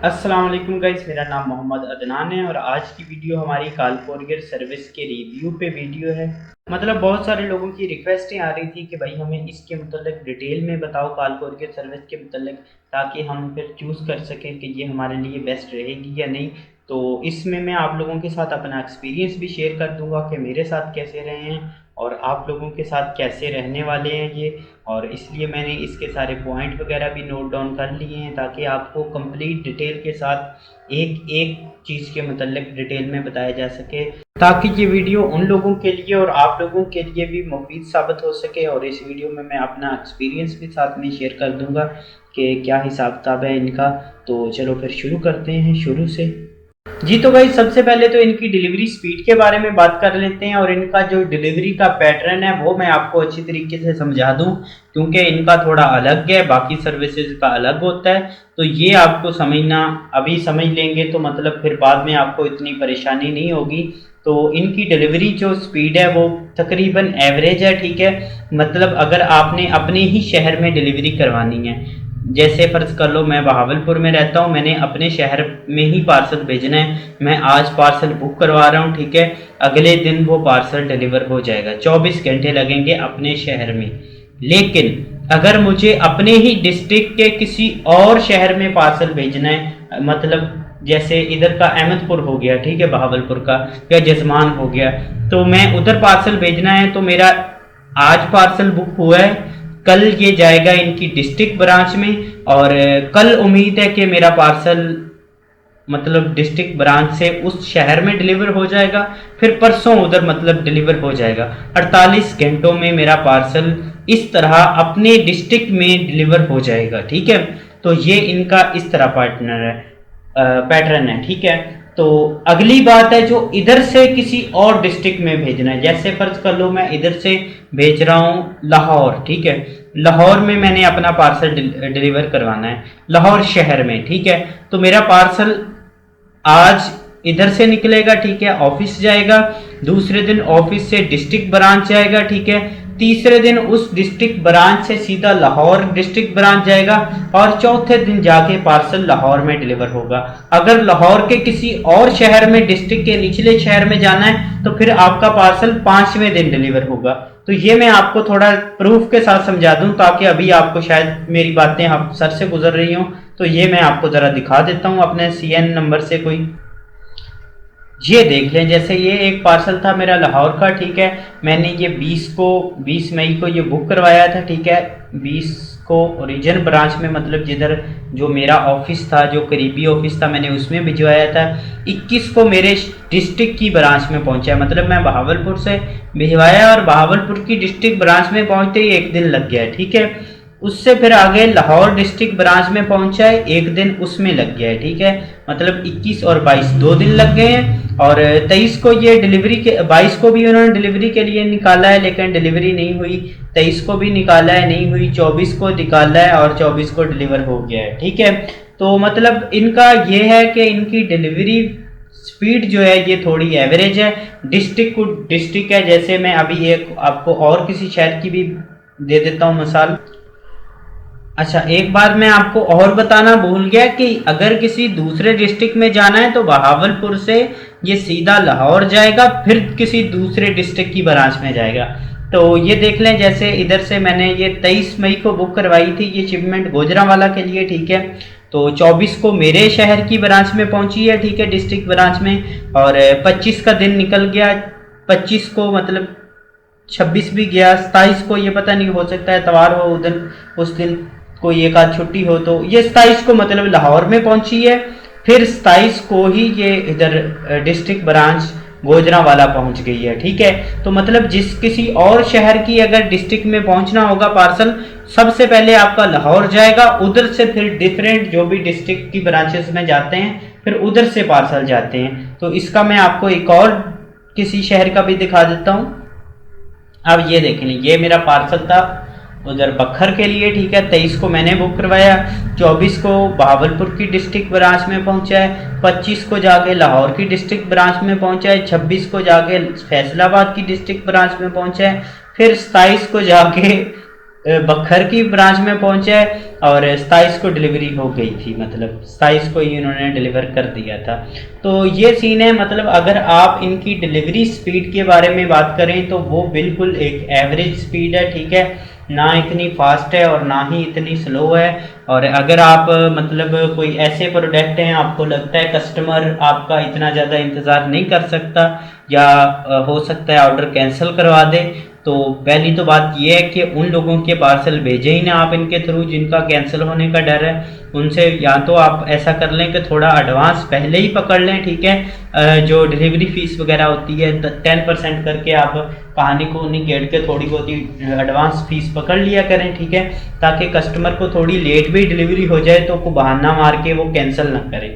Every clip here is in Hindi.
अस्सलाम वालेकुम गाइस, मेरा नाम मोहम्मद अदनान है और आज की वीडियो हमारी कॉल कोरियर सर्विस के रिव्यू पे वीडियो है। मतलब बहुत सारे लोगों की रिक्वेस्टें आ रही थी कि भाई हमें इसके मतलब डिटेल में बताओ कॉल कोरियर सर्विस के मतलब, ताकि हम फिर चूज़ कर सकें कि ये हमारे लिए बेस्ट रहेगी या नहीं। तो इसमें मैं आप लोगों के साथ अपना एक्सपीरियंस भी शेयर कर दूंगा कि मेरे साथ कैसे रहे हैं और आप लोगों के साथ कैसे रहने वाले हैं ये। और इसलिए मैंने इसके सारे पॉइंट वगैरह भी नोट डाउन कर लिए हैं ताकि आपको कंप्लीट डिटेल के साथ एक एक चीज़ के मतलब डिटेल में बताया जा सके, ताकि ये वीडियो उन लोगों के लिए और आप लोगों के लिए भी मुफीद साबित हो सके। और इस वीडियो में मैं अपना एक्सपीरियंस भी साथ में शेयर कर दूंगा कि क्या हिसाब किताब है इनका। तो चलो फिर शुरू करते हैं शुरू से। जी तो भाई सबसे पहले तो इनकी डिलीवरी स्पीड के बारे में बात कर लेते हैं और इनका जो डिलीवरी का पैटर्न है वो मैं आपको अच्छी तरीके से समझा दूं, क्योंकि इनका थोड़ा अलग है, बाकी सर्विसेज का अलग होता है। तो ये आपको समझना, अभी समझ लेंगे तो मतलब फिर बाद में आपको इतनी परेशानी नहीं होगी। तो इनकी डिलीवरी जो स्पीड है वो तकरीबन एवरेज है, ठीक है। मतलब अगर आपने अपने ही शहर में डिलीवरी करवानी है, जैसे फ़र्ज़ कर लो मैं बहावलपुर में रहता हूँ, मैंने अपने शहर में ही पार्सल भेजना है, मैं आज पार्सल बुक करवा रहा हूँ, ठीक है। अगले दिन वो पार्सल डिलीवर हो जाएगा, 24 घंटे लगेंगे अपने शहर में। लेकिन अगर मुझे अपने ही डिस्ट्रिक्ट के किसी और शहर में पार्सल भेजना है, मतलब जैसे इधर का अहमदपुर हो गया, ठीक है, बहावलपुर का, या जजमान हो गया, तो मैं उधर पार्सल भेजना है, तो मेरा आज पार्सल बुक हुआ है, कल ये जाएगा इनकी डिस्ट्रिक्ट ब्रांच में और कल उम्मीद है कि मेरा पार्सल मतलब डिस्ट्रिक्ट ब्रांच से उस शहर में डिलीवर हो जाएगा, फिर परसों उधर मतलब डिलीवर हो जाएगा। 48 घंटों में मेरा पार्सल इस तरह अपने डिस्ट्रिक्ट में डिलीवर हो जाएगा, ठीक है। तो ये इनका इस तरह पार्टनर है, पैटर्न है, ठीक है। तो अगली बात है जो इधर से किसी और डिस्ट्रिक्ट में भेजना है, जैसे फर्ज कर लो मैं इधर से भेज रहा हूँ लाहौर, ठीक है, लाहौर में मैंने अपना पार्सल डिलीवर करवाना है, लाहौर शहर में, ठीक है। तो मेरा पार्सल आज इधर से निकलेगा, ठीक है, ऑफिस जाएगा, दूसरे दिन ऑफिस से डिस्ट्रिक्ट ब्रांच जाएगा, ठीक है, तीसरे दिन उस डिस्ट्रिक्ट ब्रांच से सीधा लाहौर डिस्ट्रिक्ट ब्रांच जाएगा और चौथे दिन जाके पार्सल लाहौर में डिलीवर होगा। अगर लाहौर के किसी और शहर में, डिस्ट्रिक्ट के निचले शहर में जाना है, तो फिर आपका पार्सल 5वें दिन डिलीवर होगा। तो ये मैं आपको थोड़ा प्रूफ के साथ समझा दूं, ताकि अभी आपको शायद मेरी बातें आप सर से गुजर रही हों। तो ये मैं आपको ज़रा दिखा देता हूँ अपने CN नंबर से कोई, ये देख लें। जैसे ये एक पार्सल था मेरा लाहौर का, ठीक है, मैंने ये 20 मई को ये बुक करवाया था, ठीक है, 20 को ओरिजिन ब्रांच में, मतलब जिधर जो मेरा ऑफिस था, जो करीबी ऑफिस था, मैंने उसमें भिजवाया था। 21 को मेरे डिस्ट्रिक्ट की ब्रांच में पहुंचा, मतलब मैं बहावलपुर से भिजवाया और बहावलपुर की डिस्ट्रिक्ट ब्रांच में पहुंचते ही एक दिन लग गया, ठीक है। उससे फिर आगे लाहौर डिस्ट्रिक्ट ब्रांच में पहुंचा है, एक दिन उसमें लग गया है, ठीक है। मतलब 21 और 22 2 दिन लग गए हैं। और 23 को ये डिलीवरी के, 22 को भी उन्होंने डिलीवरी के लिए निकाला है लेकिन डिलीवरी नहीं हुई, 23 को भी निकाला है, नहीं हुई, 24 को निकाला है और 24 को डिलीवर हो गया है, ठीक है। तो मतलब इनका ये है कि इनकी डिलीवरी स्पीड जो है ये थोड़ी एवरेज है, डिस्ट्रिक्ट को डिस्ट्रिक्ट है। जैसे मैं अभी एक आपको और किसी शहर की भी दे देता हूँ मिसाल। अच्छा, एक बात मैं आपको और बताना भूल गया कि अगर किसी दूसरे डिस्ट्रिक्ट में जाना है तो बहावलपुर से ये सीधा लाहौर जाएगा, फिर किसी दूसरे डिस्ट्रिक्ट की ब्रांच में जाएगा। तो ये देख लें, जैसे इधर से मैंने ये 23 मई को बुक करवाई थी, ये शिपमेंट गोजरावाला के लिए, ठीक है। तो 24 को मेरे शहर की ब्रांच में पहुंची है, ठीक है, डिस्ट्रिक्ट ब्रांच में, और 25 का दिन निकल गया, 25 को मतलब 26 भी गया, 27 को ये पता नहीं, हो सकता है इतवार हो उस दिन कोई एक आध छुट्टी हो, तो ये 27 को मतलब लाहौर में पहुंची है, फिर 27 को ही ये इधर डिस्ट्रिक्ट ब्रांच गोजरावाला पहुंच गई है, ठीक है। तो मतलब जिस किसी और शहर की अगर डिस्ट्रिक्ट में पहुंचना होगा पार्सल, सबसे पहले आपका लाहौर जाएगा, उधर से फिर डिफरेंट जो भी डिस्ट्रिक्ट की ब्रांचेस में जाते हैं, फिर उधर से पार्सल जाते हैं। तो इसका मैं आपको एक और किसी शहर का भी दिखा देता हूँ। अब ये देख लें, ये मेरा पार्सल था उधर बखर के लिए, ठीक है, 23 को मैंने बुक करवाया, 24 को बहावलपुर की डिस्ट्रिक्ट ब्रांच में पहुंचा है, 25 को जाके लाहौर की डिस्ट्रिक्ट ब्रांच में पहुंचा है, 26 को जाके फैसलाबाद की डिस्ट्रिक्ट ब्रांच में पहुंचा है, फिर 27 को जाके बखर की ब्रांच में पहुंचा है और 27 को डिलीवरी हो गई थी, मतलब 27 को ही इन्होंने डिलीवर कर दिया था। तो ये सीन है, मतलब अगर आप इनकी डिलीवरी स्पीड के बारे में बात करें तो वो बिल्कुल एक एवरेज स्पीड है, ठीक है, ना इतनी फास्ट है और ना ही इतनी स्लो है। और अगर आप मतलब कोई ऐसे प्रोडक्ट हैं आपको लगता है कस्टमर आपका इतना ज़्यादा इंतज़ार नहीं कर सकता या हो सकता है ऑर्डर कैंसिल करवा दे, तो पहली तो बात यह है कि उन लोगों के पार्सल भेजे ही ना आप इनके थ्रू जिनका कैंसिल होने का डर है। उनसे या तो आप ऐसा कर लें कि थोड़ा एडवांस पहले ही पकड़ लें, ठीक है, जो डिलीवरी फीस वगैरह होती है 10% करके आप कहानी को निकेट के थोड़ी बहुत ही एडवांस फीस पकड़ लिया करें, ठीक है, ताकि कस्टमर को थोड़ी लेट भी डिलीवरी हो जाए तो को बहाना मार के वो कैंसिल ना करे।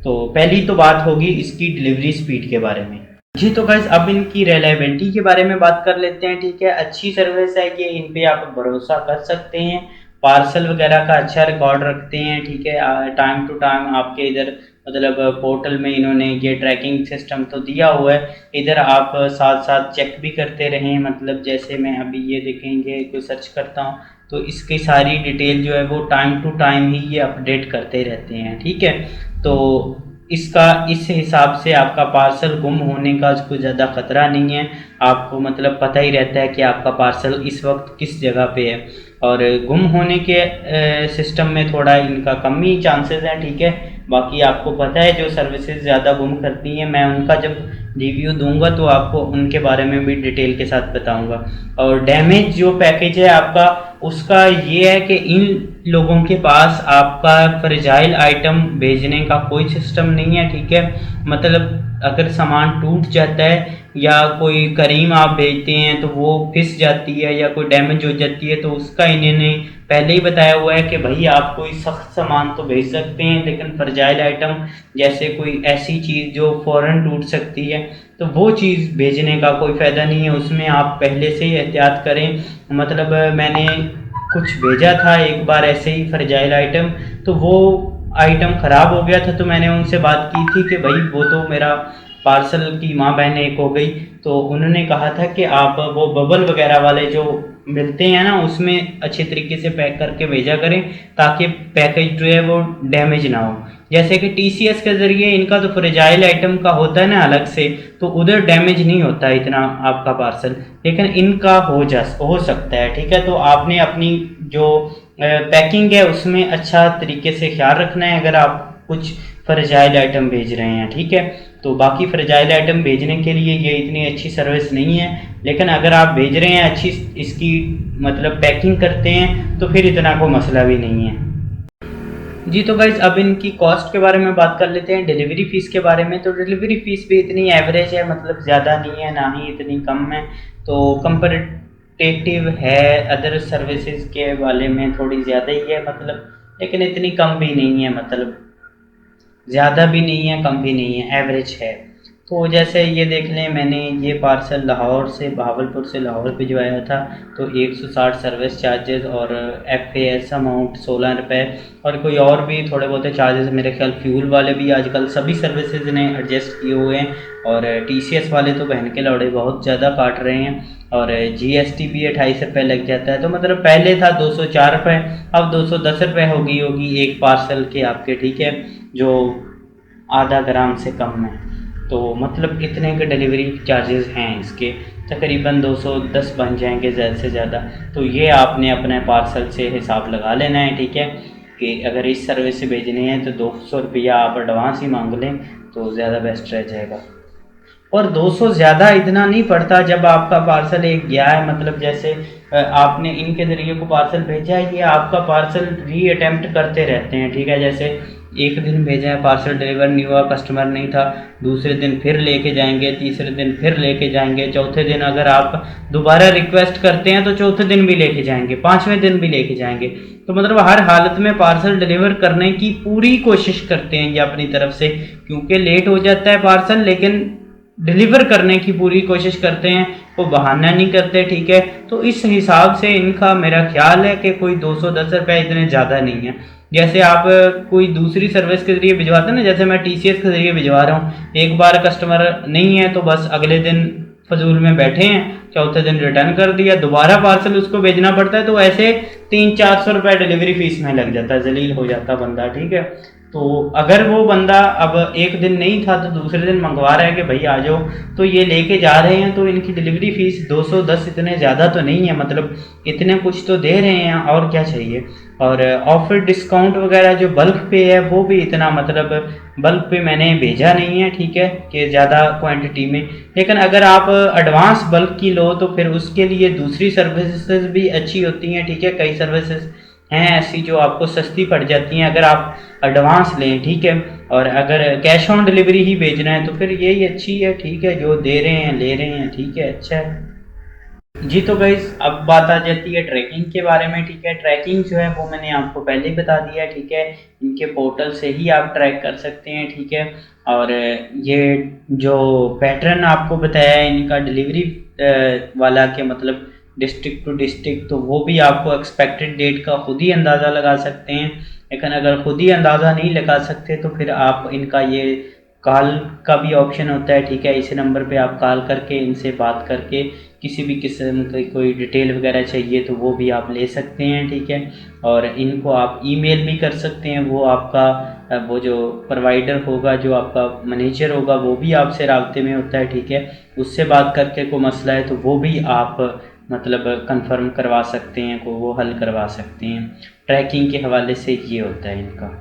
तो पहली तो बात होगी इसकी डिलीवरी स्पीड के बारे में। जी तो गाइस अब इनकी रिलायबिलिटी के बारे में बात कर लेते हैं, ठीक है। अच्छी सर्विस है कि इन पे आप भरोसा कर सकते हैं, पार्सल वगैरह का अच्छा रिकॉर्ड रखते हैं, ठीक है, टाइम टू टाइम आपके इधर मतलब पोर्टल में इन्होंने ये ट्रैकिंग सिस्टम तो दिया हुआ है, इधर आप साथ साथ चेक भी करते रहें, मतलब जैसे मैं अभी ये देखेंगे कोई सर्च करता हूँ तो इसकी सारी डिटेल जो है वो टाइम टू टाइम ही ये अपडेट करते रहते हैं, ठीक है। तो इसका इस हिसाब से आपका पार्सल गुम होने का कोई ज़्यादा ख़तरा नहीं है, आपको मतलब पता ही रहता है कि आपका पार्सल इस वक्त किस जगह पे है। और गुम होने के सिस्टम में थोड़ा इनका कम ही चांसेस हैं, ठीक है। बाकी आपको पता है जो सर्विसेज ज़्यादा गुम करती हैं, मैं उनका जब रिव्यू दूंगा तो आपको उनके बारे में भी डिटेल के साथ बताऊंगा। और डैमेज जो पैकेज है आपका उसका ये है कि इन लोगों के पास आपका फ्रेजाइल आइटम भेजने का कोई सिस्टम नहीं है, ठीक है। मतलब अगर सामान टूट जाता है या कोई करीम आप भेजते हैं तो वो फिस जाती है या कोई डैमेज हो जाती है तो उसका इन्होंने पहले ही बताया हुआ है कि भाई आप कोई सख्त सामान तो भेज सकते हैं, लेकिन फ्रेजाइल आइटम जैसे कोई ऐसी चीज़ जो फ़ौरन टूट सकती है तो वो चीज़ भेजने का कोई फ़ायदा नहीं है, उसमें आप पहले से ही एहतियात करें। मतलब मैंने कुछ भेजा था एक बार ऐसे ही फ्रेजाइल आइटम, तो वो आइटम ख़राब हो गया था, तो मैंने उनसे बात की थी कि भाई वो तो मेरा पार्सल की माँ बहन एक हो गई, तो उन्होंने कहा था कि आप वो बबल वगैरह वाले जो मिलते हैं ना उसमें अच्छे तरीके से पैक करके भेजा करें ताकि पैकेज जो है वो डैमेज ना हो। जैसे कि टीसीएस के ज़रिए इनका तो फ्रेजाइल आइटम का होता है ना अलग से, तो उधर डैमेज नहीं होता इतना आपका पार्सल, लेकिन इनका हो सकता है, ठीक है। तो आपने अपनी जो पैकिंग है उसमें अच्छा तरीके से ख्याल रखना है अगर आप कुछ फ्रेजाइल आइटम भेज रहे हैं, ठीक है। तो बाकी फ्रेजाइल आइटम भेजने के लिए ये इतनी अच्छी सर्विस नहीं है, लेकिन अगर आप भेज रहे हैं अच्छी इसकी मतलब पैकिंग करते हैं तो फिर इतना कोई मसला भी नहीं है। जी तो गाइज अब इनकी कॉस्ट के बारे में बात कर लेते हैं, डिलीवरी फ़ीस के बारे में। तो डिलीवरी फ़ीस भी इतनी एवरेज है, मतलब ज़्यादा नहीं है ना ही इतनी कम है, तो कंपैरेटिव है अदर सर्विसेज के वाले में थोड़ी ज़्यादा ही है, मतलब लेकिन इतनी कम भी नहीं है, मतलब ज़्यादा भी नहीं है कम भी नहीं है, एवरेज है। तो जैसे ये देख लें, मैंने ये पार्सल लाहौर से बहावलपुर से लाहौर भिजवाया था, तो 160 सर्विस चार्जेस और FAS अमाउंट 16 रुपये और कोई और भी थोड़े बहुत चार्जेस, मेरे ख्याल फ्यूल वाले भी आजकल सभी सर्विसेज ने एडजस्ट किए हुए हैं, और TCS वाले तो बहन के लौड़े बहुत ज़्यादा काट रहे हैं, और GST भी 28 रुपये लग जाता है। तो मतलब पहले था 204 रुपये, अब 210 रुपये होगी एक पार्सल के आपके, ठीक है, जो आधा ग्राम से कम है। तो मतलब इतने के डिलीवरी चार्जेस हैं इसके, तकरीबन 210 बन जाएंगे ज़्यादा से ज़्यादा। तो ये आपने अपने पार्सल से हिसाब लगा लेना है, ठीक है, कि अगर इस सर्विस से भेजने हैं तो 200 रुपया आप एडवांस ही मांग लें तो ज़्यादा बेस्ट रह जाएगा। और 200 ज़्यादा इतना नहीं पड़ता जब आपका पार्सल एक गया है, मतलब जैसे आपने इनके ज़रिए को पार्सल भेजा है, ये आपका पार्सल री अटैम्प्ट करते रहते हैं, ठीक है। जैसे एक दिन भेजा है, पार्सल डिलीवर नहीं हुआ, कस्टमर नहीं था, दूसरे दिन फिर लेके जाएंगे, तीसरे दिन फिर लेके जाएंगे, चौथे दिन अगर आप दोबारा रिक्वेस्ट करते हैं तो चौथे दिन भी लेके जाएंगे, पाँचवें दिन भी लेके जाएंगे। तो मतलब हर हालत में पार्सल डिलीवर करने की पूरी कोशिश करते हैं ये अपनी तरफ से, क्योंकि लेट हो जाता है पार्सल लेकिन डिलीवर करने की पूरी कोशिश करते हैं, वो बहाना नहीं करते, ठीक है। तो इस हिसाब से इनका मेरा ख्याल है कि कोई 210 रुपये इतने ज़्यादा नहीं है। जैसे आप कोई दूसरी सर्विस के ज़रिए भिजवाते हैं ना, जैसे मैं TCS के ज़रिए भिजवा रहा हूँ, एक बार कस्टमर नहीं है तो बस अगले दिन फजूल में बैठे हैं, चौथे दिन रिटर्न कर दिया, दोबारा पार्सल उसको भेजना पड़ता है, तो ऐसे 300-400 रुपये डिलीवरी फीस में लग जाता है, जलील हो जाता बंदा, ठीक है। तो अगर वो बंदा अब एक दिन नहीं था तो दूसरे दिन मंगवा रहा है कि भाई आ जाओ, तो ये लेके जा रहे हैं, तो इनकी डिलीवरी फीस 210 इतने ज़्यादा तो नहीं है, मतलब इतने कुछ तो दे रहे हैं, और क्या चाहिए। और ऑफर डिस्काउंट वगैरह जो बल्क पे है वो भी इतना, मतलब बल्क पे मैंने भेजा नहीं है, ठीक है, कि ज़्यादा क्वांटिटी में। लेकिन अगर आप एडवांस बल्क की लो तो फिर उसके लिए दूसरी सर्विसेज भी अच्छी होती हैं, ठीक है। कई सर्विसेज हैं ऐसी जो आपको सस्ती पड़ जाती हैं अगर आप एडवांस लें, ठीक है। और अगर कैश ऑन डिलीवरी ही भेजना है तो फिर यही अच्छी है, ठीक है, जो दे रहे हैं ले रहे हैं, ठीक है, अच्छा है जी। तो गाइस अब बात आ जाती है ट्रैकिंग के बारे में, ठीक है। ट्रैकिंग जो है वो मैंने आपको पहले ही बता दिया है, ठीक है। इनके पोर्टल से ही आप ट्रैक कर सकते हैं, ठीक है। और ये जो पैटर्न आपको बताया है इनका डिलीवरी वाला के मतलब डिस्ट्रिक्ट टू डिस्ट्रिक्ट, तो वो भी आपको एक्सपेक्टेड डेट का खुद ही अंदाज़ा लगा सकते हैं। लेकिन अगर खुद ही अंदाज़ा नहीं लगा सकते तो फिर आप इनका ये कॉल का भी ऑप्शन होता है, ठीक है। इसी नंबर पे आप कॉल करके इनसे बात करके किसी भी किस्म की कोई डिटेल वगैरह चाहिए तो वो भी आप ले सकते हैं, ठीक है। और इनको आप ईमेल भी कर सकते हैं, वो आपका वो जो प्रोवाइडर होगा, जो आपका मैनेजर होगा, वो भी आपसे राब्ते में होता है, ठीक है। उससे बात करके कोई मसला है तो वो भी आप मतलब कंफर्म करवा सकते हैं, को वो हल करवा सकते हैं। ट्रैकिंग के हवाले से ये होता है इनका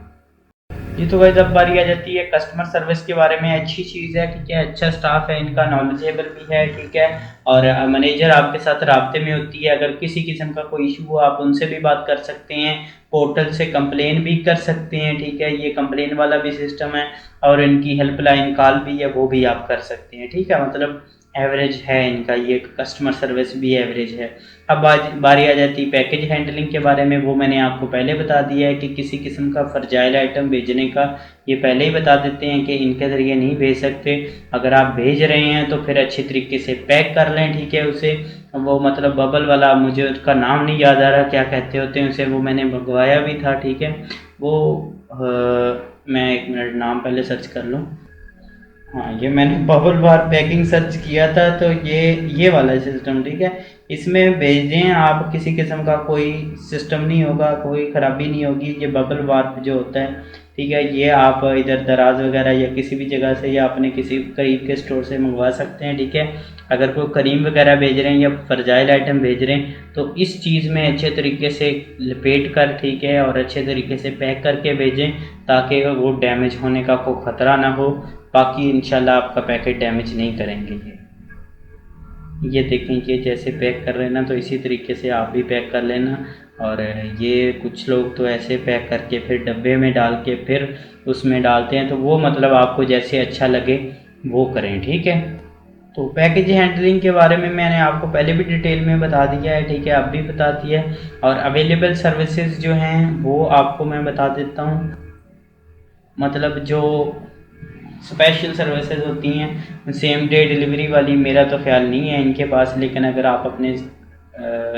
जी। तो गाइस अब बारी आ जाती है कस्टमर सर्विस के बारे में। अच्छी चीज़ है, ठीक है, अच्छा स्टाफ है इनका, नॉलेजेबल भी है, ठीक है। और मैनेजर आपके साथ राब्ते में होती है, अगर किसी किस्म का कोई इशू हो आप उनसे भी बात कर सकते हैं, पोर्टल से कंप्लेन भी कर सकते हैं, ठीक है। ये कंप्लेन वाला भी सिस्टम है, और इनकी हेल्पलाइन कॉल भी है, वो भी आप कर सकते हैं, ठीक है। मतलब एवरेज है इनका, ये कस्टमर सर्विस भी एवरेज है। अब आज बारी आ जाती है पैकेज हैंडलिंग के बारे में। वो मैंने आपको पहले बता दिया है कि किसी किस्म का फ्रजाइल आइटम भेजने का ये पहले ही बता देते हैं कि इनके ज़रिए नहीं भेज सकते। अगर आप भेज रहे हैं तो फिर अच्छे तरीके से पैक कर लें, ठीक है। उसे वो मतलब बबल वाला, मुझे उसका नाम नहीं याद आ रहा क्या कहते होते हैं उसे, वो मैंने मंगवाया भी था, ठीक है। वो मैं एक मिनट नाम पहले सर्च कर लूँ। हाँ, ये मैंने बबल बार पैकिंग सर्च किया था, तो ये वाला सिस्टम, ठीक है। इसमें भेजें आप, किसी किस्म का कोई सिस्टम नहीं होगा, कोई ख़राबी नहीं होगी। ये बबल बार जो होता है, ठीक है, ये आप इधर दराज वगैरह या किसी भी जगह से या अपने किसी करीब के स्टोर से मंगवा सकते हैं, ठीक है। अगर कोई करीम वगैरह भेज रहे हैं या फ्रजाइल आइटम भेज रहे हैं तो इस चीज़ में अच्छे तरीके से लपेट कर, ठीक है, और अच्छे तरीके से पैक करके भेजें ताकि वो डैमेज होने का कोई ख़तरा ना हो। बाकी इंशाल्लाह आपका पैकेट डैमेज नहीं करेंगे। ये देखें, ये जैसे पैक कर रहे हैं ना, तो इसी तरीके से आप भी पैक कर लेना। और ये कुछ लोग तो ऐसे पैक करके फिर डब्बे में डाल के फिर उसमें डालते हैं, तो वो मतलब आपको जैसे अच्छा लगे वो करें, ठीक है। तो पैकेज हैंडलिंग के बारे में मैंने आपको पहले भी डिटेल में बता दिया है, ठीक है, अब भी बता दिया है। और अवेलेबल सर्विसेज जो हैं वो आपको मैं बता देता हूँ। मतलब जो स्पेशल सर्विसेज होती हैं सेम डे डिलीवरी वाली, मेरा तो ख्याल नहीं है इनके पास, लेकिन अगर आप अपने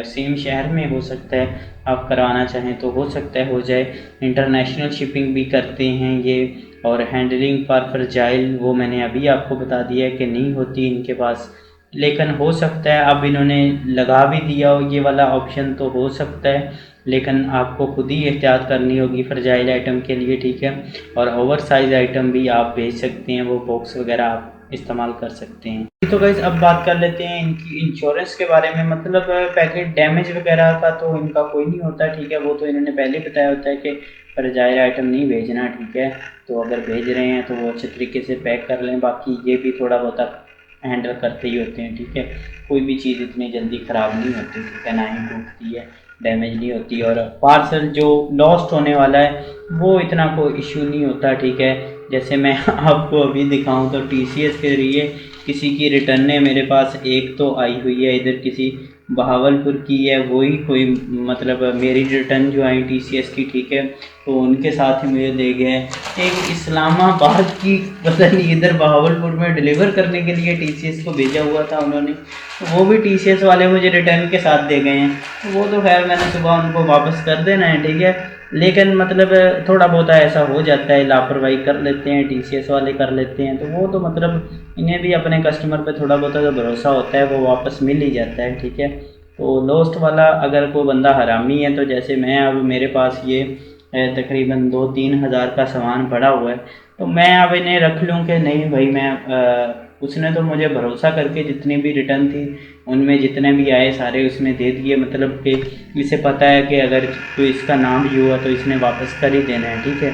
सेम शहर में हो सकता है आप करवाना चाहें तो हो सकता है हो जाए। इंटरनेशनल शिपिंग भी करते हैं ये। और हैंडलिंग फॉर फ्रजाइल वो मैंने अभी आपको बता दिया है कि नहीं होती इनके पास, लेकिन हो सकता है अब इन्होंने लगा भी दिया हो ये वाला ऑप्शन, तो हो सकता है, लेकिन आपको खुद ही एहतियात करनी होगी फ्रजाइल आइटम के लिए, ठीक है। और ओवर साइज़ आइटम भी आप भेज सकते हैं, वो बॉक्स वगैरह आप इस्तेमाल कर सकते हैं। तो गाइस अब बात कर लेते हैं इनकी इंश्योरेंस के बारे में। मतलब पैकेट डैमेज वगैरह का तो इनका कोई नहीं होता, ठीक है। वो तो इन्होंने पहले बताया होता है कि फ्रजाइल आइटम नहीं भेजना, ठीक है। तो अगर भेज रहे हैं तो वो अच्छे तरीके से पैक कर लें। बाकी ये भी थोड़ा बहुत हैंडल करते ही होते हैं, ठीक है। कोई भी चीज़ इतनी जल्दी ख़राब नहीं होती, ठीक है, ना ही टूटती है, डैमेज नहीं होती। और पार्सल जो लॉस्ट होने वाला है वो इतना कोई इशू नहीं होता, ठीक है। जैसे मैं आपको अभी दिखाऊं तो TCS के ज़रिए किसी की रिटर्नें मेरे पास एक तो आई हुई है, इधर किसी बहावलपुर की है, वही कोई मतलब मेरी रिटर्न जो आई TCS की, ठीक है, तो उनके साथ ही मुझे दे गए। एक इस्लामाबाद की पता नहीं इधर बहावलपुर में डिलीवर करने के लिए TCS को भेजा हुआ था उन्होंने, तो वो भी TCS वाले मुझे रिटर्न के साथ दे गए हैं। तो वो तो खैर मैंने सुबह उनको वापस कर देना है, ठीक है। लेकिन मतलब थोड़ा बहुत ऐसा हो जाता है, लापरवाही कर लेते हैं, टीसीएस वाले कर लेते हैं, तो वो तो मतलब इन्हें भी अपने कस्टमर पे थोड़ा बहुत जो भरोसा होता है वो वापस मिल ही जाता है, ठीक है। तो लॉस्ट वाला अगर कोई बंदा हरामी है, तो जैसे मैं अब मेरे पास ये तकरीबन 2-3 हज़ार का सामान पड़ा हुआ है, तो मैं अब इन्हें रख लूँ कि नहीं भाई मैं उसने तो मुझे भरोसा करके जितनी भी रिटर्न थी उनमें जितने भी आए सारे उसमें दे दिए, मतलब कि इसे पता है कि अगर कोई इसका नाम भी हुआ तो इसने वापस कर ही देना है, ठीक है।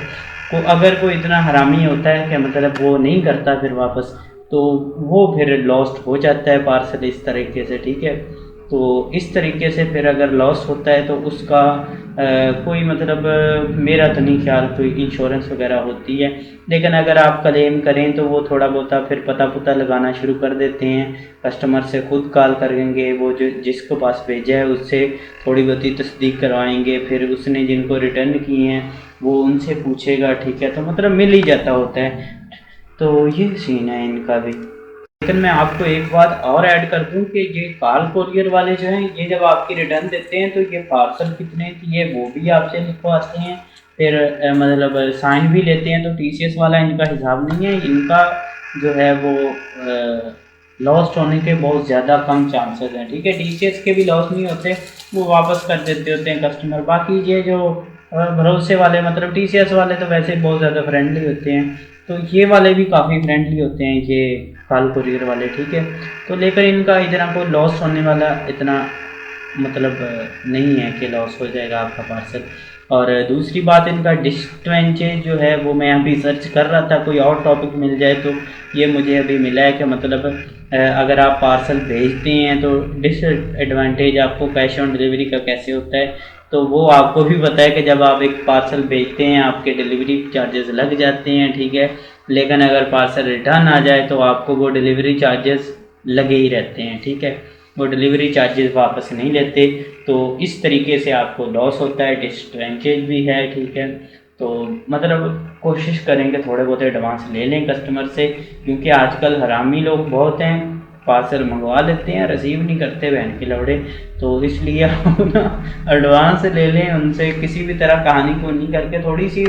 तो अगर कोई इतना हरामी होता है कि मतलब वो नहीं करता फिर वापस, तो वो फिर लॉस्ट हो जाता है पार्सल इस तरीके से, ठीक है। तो इस तरीके से फिर अगर लॉस होता है तो उसका कोई मतलब मेरा तो नहीं ख्याल कोई इंश्योरेंस वगैरह होती है, लेकिन अगर आप क्लेम करें तो वो थोड़ा बहुत फिर पता पुता लगाना शुरू कर देते हैं, कस्टमर से खुद कॉल करेंगे, वो जो जिसको पास भेजा है उससे थोड़ी बहुत ही तस्दीक करवाएंगे, फिर उसने जिनको रिटर्न किए हैं वो उनसे पूछेगा, ठीक है। तो मतलब मिल ही जाता होता है, तो ये सीन है इनका भी। लेकिन मैं आपको एक बात और ऐड कर दूं कि ये कार कोरियर वाले जो हैं, ये जब आपकी रिटर्न देते हैं तो ये पार्सल कितने की है वो भी आपसे लिखवाते हैं, फिर मतलब साइन भी लेते हैं। तो टीसीएस वाला इनका हिसाब नहीं है, इनका जो है वो लॉस्ट होने के बहुत ज़्यादा कम चांसेस हैं, ठीक है। टीसीएस के भी लॉस नहीं होते, वो वापस कर देते होते हैं कस्टमर। बाकी ये जो भरोसे वाले मतलब टीसीएस वाले तो वैसे बहुत ज़्यादा फ्रेंडली होते हैं, तो ये वाले भी काफ़ी फ्रेंडली होते हैं ये कॉल कुरियर वाले, ठीक है। तो लेकर इनका इतना कोई लॉस होने वाला इतना मतलब नहीं है कि लॉस हो जाएगा आपका पार्सल। और दूसरी बात इनका डिसएडवांटेज जो है वो मैं अभी सर्च कर रहा था, कोई और टॉपिक मिल जाए तो ये मुझे अभी मिला है कि मतलब अगर आप पार्सल भेजते हैं तो डिसएडवांटेज आपको कैश ऑन डिलीवरी का कैसे होता है। तो वो आपको भी पता है कि जब आप एक पार्सल भेजते हैं आपके डिलीवरी चार्जेस लग जाते हैं, ठीक है। लेकिन अगर पार्सल रिटर्न आ जाए तो आपको वो डिलीवरी चार्जेस लगे ही रहते हैं, ठीक है। वो डिलीवरी चार्जेस वापस नहीं लेते, तो इस तरीके से आपको लॉस होता है, डिसएडवांटेज भी है, ठीक है। तो मतलब कोशिश करेंगे थोड़े बहुत एडवांस ले लें कस्टमर से, क्योंकि आजकल हरामी लोग बहुत हैं, पार्सल मंगवा लेते हैं रिसीव नहीं करते बहन के लौड़े। तो इसलिए आप ना एडवांस ले लें उनसे, किसी भी तरह कहानी को नहीं करके थोड़ी सी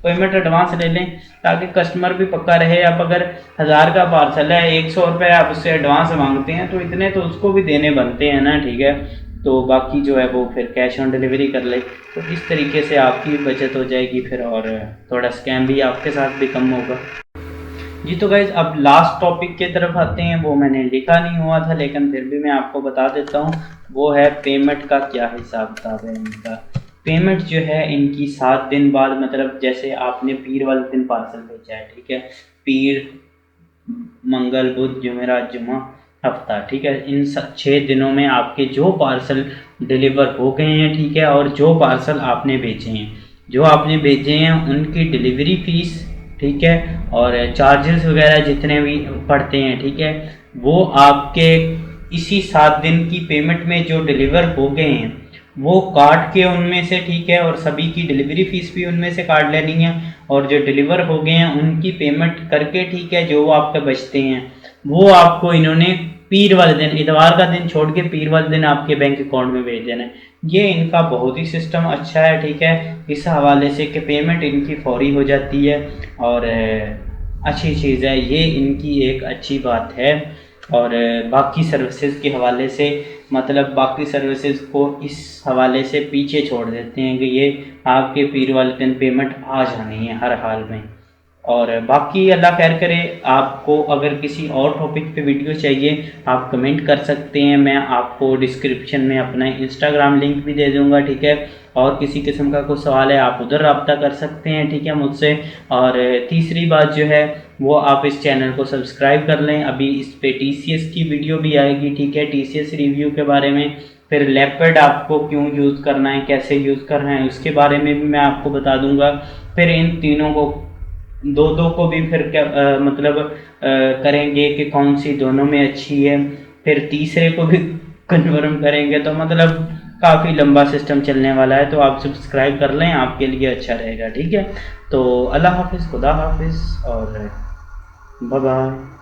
पेमेंट एडवांस ले लें, ताकि कस्टमर भी पक्का रहे। आप अगर 1000 का पार्सल है 100 रुपये आप उससे एडवांस मांगते हैं तो इतने तो उसको भी देने बनते हैं ना, ठीक है। तो बाकी जो है वो फिर कैश ऑन डिलीवरी कर ले, तो इस तरीके से आपकी बचत हो जाएगी फिर, और थोड़ा स्कैम भी आपके साथ भी कम होगा जी। तो गाइज अब लास्ट टॉपिक की तरफ आते हैं, वो मैंने लिखा नहीं हुआ था लेकिन फिर भी मैं आपको बता देता हूँ, वो है पेमेंट का क्या हिसाब किताब है इनका। पेमेंट जो है इनकी 7 दिन बाद, मतलब जैसे आपने पीर वाले दिन पार्सल भेजा है, ठीक है, पीर मंगल बुध जुमेरात जुमा हफ्ता, ठीक है, इन 6 दिनों में आपके जो पार्सल डिलीवर हो गए हैं, ठीक है, और जो पार्सल आपने भेजे हैं, जो आपने भेजे हैं उनकी डिलीवरी फीस, ठीक है, और चार्जेस वगैरह जितने भी पड़ते हैं, ठीक है, वो आपके इसी 7 दिन की पेमेंट में जो डिलीवर हो गए हैं वो काट के उनमें से, ठीक है, और सभी की डिलीवरी फीस भी उनमें से काट लेनी है, और जो डिलीवर हो गए हैं उनकी पेमेंट करके, ठीक है, जो आपके बचते हैं वो आपको इन्होंने पीर वाले दिन, इतवार का दिन छोड़ के पीर वाले दिन आपके बैंक अकाउंट में भेज देना है। ये इनका बहुत ही सिस्टम अच्छा है, ठीक है, इस हवाले से कि पेमेंट इनकी फौरी हो जाती है, और अच्छी चीज़ है ये, इनकी एक अच्छी बात है। और बाकी सर्विसेज के हवाले से, मतलब बाकी सर्विसेज को इस हवाले से पीछे छोड़ देते हैं कि ये आपके पीर वाले दिन पेमेंट आ जानी है हर हाल में। और बाकी अल्लाह खैर करे। आपको अगर किसी और टॉपिक पे वीडियो चाहिए आप कमेंट कर सकते हैं, मैं आपको डिस्क्रिप्शन में अपना इंस्टाग्राम लिंक भी दे दूंगा, ठीक है। और किसी किस्म का कोई सवाल है आप उधर रब्ता कर सकते हैं, ठीक है, मुझसे। और तीसरी बात जो है वो आप इस चैनल को सब्सक्राइब कर लें, अभी इस पे टीसीएस की वीडियो भी आएगी, ठीक है, टीसीएस रिव्यू के बारे में, फिर लेपर्ड आपको क्यों यूज़ करना है, कैसे यूज़ करना है, उसके बारे में भी मैं आपको बता दूंगा। फिर इन तीनों को दो को भी फिर क्या मतलब करेंगे कि कौन सी दोनों में अच्छी है, फिर तीसरे को भी कन्फर्म करेंगे। तो मतलब काफ़ी लंबा सिस्टम चलने वाला है, तो आप सब्सक्राइब कर लें, आपके लिए अच्छा रहेगा, ठीक है। तो अल्लाह हाफिज़, खुदा हाफिज़, और बाय बाय।